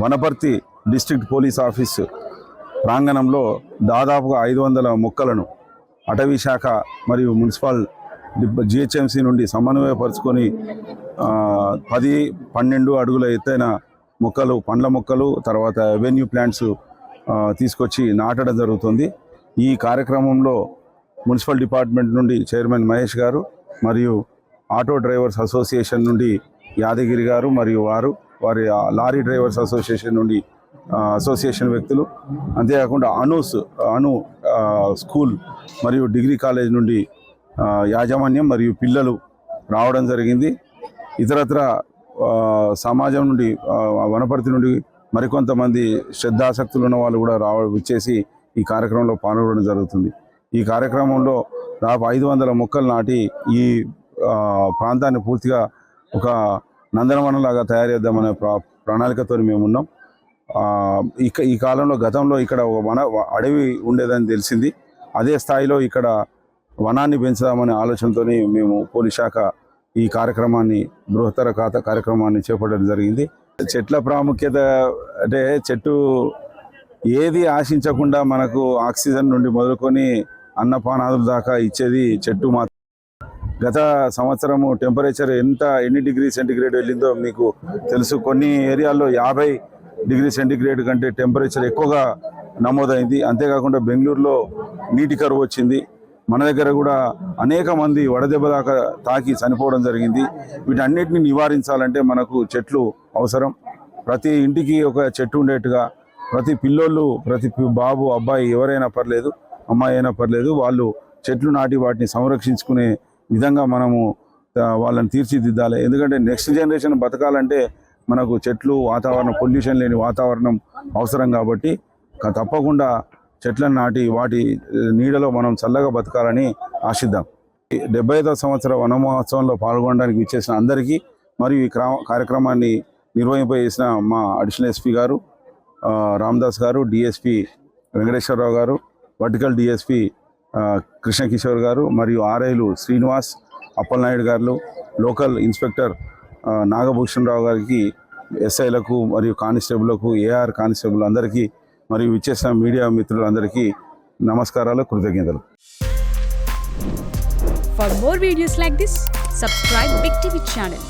Wanaparthy district police office ప్రాంగణంలో దాదాపుగా 500 మొక్కలను అటవీ శాఖ మరియు మున్సిపల్ జిహెచ్ఎంసీ నుండి సమన్వయపరుచుకొని 10-12 అడుగుల ఎత్తైన మొక్కలు, పండ్ల మొక్కలు, తర్వాత అవెన్యూ ప్లాంట్స్ తీసుకొచ్చి నాటడం జరుగుతుంది. ఈ కార్యక్రమంలో మున్సిపల్ డిపార్ట్మెంట్ నుండి చైర్మన్ మహేష్ గారు మరియు ఆటో డ్రైవర్స్ అసోసియేషన్ నుండి యాదగిరి గారు మరియు వారి లారీ డ్రైవర్స్ అసోసియేషన్ నుండి అసోసియేషన్ వ్యక్తులు, అంతేకాకుండా అను స్కూల్ మరియు డిగ్రీ కాలేజ్ నుండి యాజమాన్యం మరియు పిల్లలు రావడం జరిగింది. ఇతరత్ర సమాజం నుండి వనపర్తి నుండి మరికొంతమంది శ్రద్ధాసక్తులు ఉన్న వాళ్ళు కూడా వచ్చేసి ఈ కార్యక్రమంలో పాల్గొనడం జరుగుతుంది. ఈ కార్యక్రమంలో దాదాపు 500 మొక్కలు నాటి ఈ ప్రాంతాన్ని పూర్తిగా ఒక నందనవనంలాగా తయారు చేద్దామనే ప్రణాళికతో మేము ఉన్నాం. ఈ కాలంలో గతంలో ఇక్కడ ఒక అడవి ఉండేదని తెలిసింది. అదే స్థాయిలో ఇక్కడ వనాన్ని పెంచుదామనే ఆలోచనతో మేము పోలీస్ శాఖ ఈ కార్యక్రమాన్ని బృహత్తర కార్యక్రమాన్ని చేపట్టడం జరిగింది. చెట్ల ప్రాముఖ్యత అంటే చెట్టు ఏది ఆశించకుండా మనకు ఆక్సిజన్ నుండి మొదలుకొని అన్నపానాదుల దాకా ఇచ్చేది చెట్టు మాత్రం. గత సంవత్సరము టెంపరేచర్ ఎన్ని డిగ్రీ సెంటిగ్రేడ్ వెళ్ళిందో మీకు తెలుసు. కొన్ని ఏరియాల్లో 50 డిగ్రీ సెంటిగ్రేడ్ కంటే టెంపరేచర్ ఎక్కువగా నమోదైంది. అంతేకాకుండా బెంగళూరులో నీటి కరువు వచ్చింది. మన దగ్గర కూడా అనేక మంది వడదెబ్బ దాకా తాకి చనిపోవడం జరిగింది. వీటన్నిటిని నివారించాలంటే మనకు చెట్లు అవసరం. ప్రతి ఇంటికి ఒక చెట్టు ఉండేట్టుగా ప్రతి పిల్లోళ్ళు, ప్రతి బాబు, అబ్బాయి ఎవరైనా పర్లేదు, అమ్మాయి అయినా పర్లేదు, వాళ్ళు చెట్లు నాటి వాటిని సంరక్షించుకునే విధంగా మనము వాళ్ళని తీర్చిదిద్దాలి. ఎందుకంటే నెక్స్ట్ జనరేషన్ బతకాలంటే మనకు చెట్లు, వాతావరణం, పొల్యూషన్ లేని వాతావరణం అవసరం. కాబట్టి తప్పకుండా చెట్లను నాటి వాటి నీడలో మనం చల్లగా బతకాలని ఆశిద్దాం. 75వ సంవత్సర వన మహోత్సవంలో పాల్గొనడానికి ఇచ్చేసిన అందరికీ మరియు ఈ కార్యక్రమాన్ని నిర్వహింపజేసిన మా అడిషనల్ ఎస్పీ గారు రామదాస్ గారు, డిఎస్పి వెంకటేశ్వరరావు గారు, వర్టికల్ డిఎస్పి కృష్ణకిషోర్ గారు మరియు ఆర్ఐలు శ్రీనివాస్, అప్పలనాయుడు గారు, లోకల్ ఇన్స్పెక్టర్ నాగభూషణ్ రావు గారికి, ఎస్ఐలకు మరియు కానిస్టేబుల్లకు, ఏఆర్ కానిస్టేబుల్ అందరికీ మరియు ఇచ్చేసిన మీడియా మిత్రులందరికీ నమస్కారాలు, కృతజ్ఞతలు. For more videos like this, subscribe Big TV channel.